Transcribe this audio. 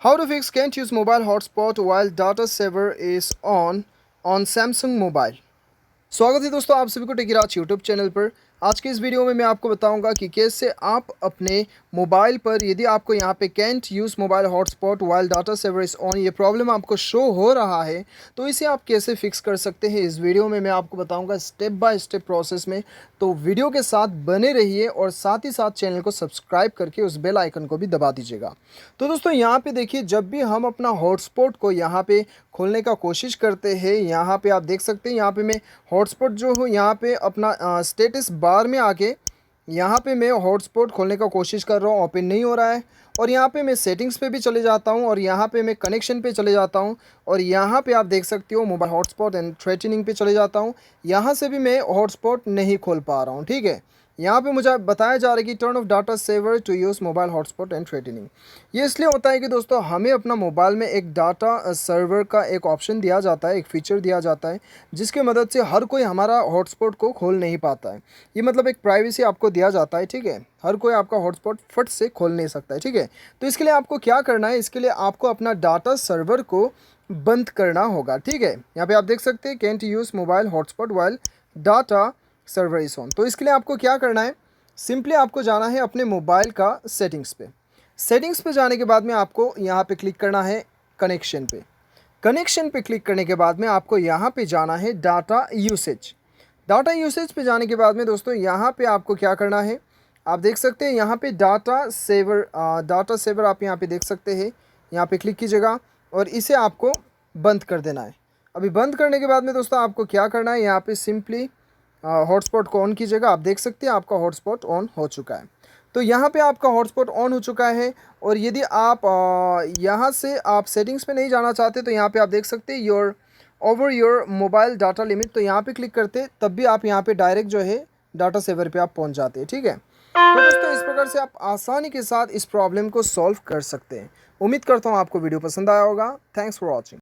How to fix can't use mobile hotspot while data saver is on Samsung mobile। स्वागत है दोस्तों आप सभी को टेकीराज यूट्यूब चैनल पर। आज के इस वीडियो में मैं आपको बताऊंगा कि कैसे आप अपने मोबाइल पर यदि आपको यहाँ पे can't use mobile hotspot while data saver is on ये प्रॉब्लम आपको शो हो रहा है तो इसे आप कैसे फिक्स कर सकते हैं। इस वीडियो में मैं आपको बताऊंगा स्टेप बाय स्टेप प्रोसेस में। तो वीडियो के साथ बने रहिए और साथ ही साथ चैनल को सब्सक्राइब करके उस बेल आइकन को भी दबा दीजिएगा। तो दोस्तों यहाँ पे देखिए, जब भी हम अपना हॉटस्पॉट को यहाँ पे खोलने का कोशिश करते हैं, यहाँ पे आप देख सकते हैं यहाँ पे मैं हॉटस्पॉट जो हूँ यहाँ पे अपना स्टेटस बार में आके यहाँ पे मैं हॉटस्पॉट खोलने का कोशिश कर रहा हूँ, ओपन नहीं हो रहा है। और यहाँ पे मैं सेटिंग्स पे भी चले जाता हूँ और यहाँ पे मैं कनेक्शन पे चले जाता हूँ और यहाँ पे आप देख सकते हो मोबाइल हॉटस्पॉट एंड थ्रेटनिंग पे चले जाता हूँ। यहाँ से भी मैं हॉटस्पॉट नहीं खोल पा रहा हूँ, ठीक है। यहाँ पे मुझे बताया जा रहा है कि turn off data saver to use mobile hotspot and tethering. ये इसलिए होता है कि दोस्तों हमें अपना मोबाइल में एक डाटा सर्वर का एक ऑप्शन दिया जाता है, एक फ़ीचर दिया जाता है जिसकी मदद से हर कोई हमारा हॉटस्पॉट को खोल नहीं पाता है। ये मतलब एक प्राइवेसी आपको दिया जाता है, ठीक है। हर कोई आपका हॉटस्पॉट फट से खोल नहीं सकता है, ठीक है। तो इसके लिए आपको क्या करना है, इसके लिए आपको अपना डाटा सर्वर को बंद करना होगा, ठीक है। यहाँ पे आप देख सकते हैं can't use mobile hotspot while data server is on. तो इसके लिए आपको क्या करना है, सिंपली आपको जाना है अपने मोबाइल का सेटिंग्स पे। सेटिंग्स पे जाने के बाद में आपको यहाँ पे क्लिक करना है कनेक्शन पे। कनेक्शन पे क्लिक करने के बाद में आपको यहाँ पे जाना है डाटा यूसेज। डाटा यूसेज पे जाने के बाद में दोस्तों यहाँ पे आपको क्या करना है, आप देख सकते हैं यहाँ पे डाटा सेवर आप यहाँ पे देख सकते हैं। यहाँ पे क्लिक कीजिएगा और इसे आपको बंद कर देना है। अभी बंद करने के बाद में दोस्तों आपको क्या करना है, यहाँ पे सिंपली हॉटस्पॉट को ऑन कीजिएगा। आप देख सकते हैं आपका हॉटस्पॉट ऑन हो चुका है। तो यहाँ पे आपका हॉटस्पॉट ऑन हो चुका है। और यदि आप यहाँ से आप सेटिंग्स पे नहीं जाना चाहते तो यहाँ पे आप देख सकते हैं योर मोबाइल डाटा लिमिट। तो यहाँ पे क्लिक करते तब भी आप यहाँ पे डायरेक्ट जो है डाटा सेवर पे आप पहुँच जाते हैं, ठीक है। तो दोस्तों इस प्रकार से आप आसानी के साथ इस प्रॉब्लम को सॉल्व कर सकते हैं। उम्मीद करता हूँ आपको वीडियो पसंद आया होगा। Thanks for watching.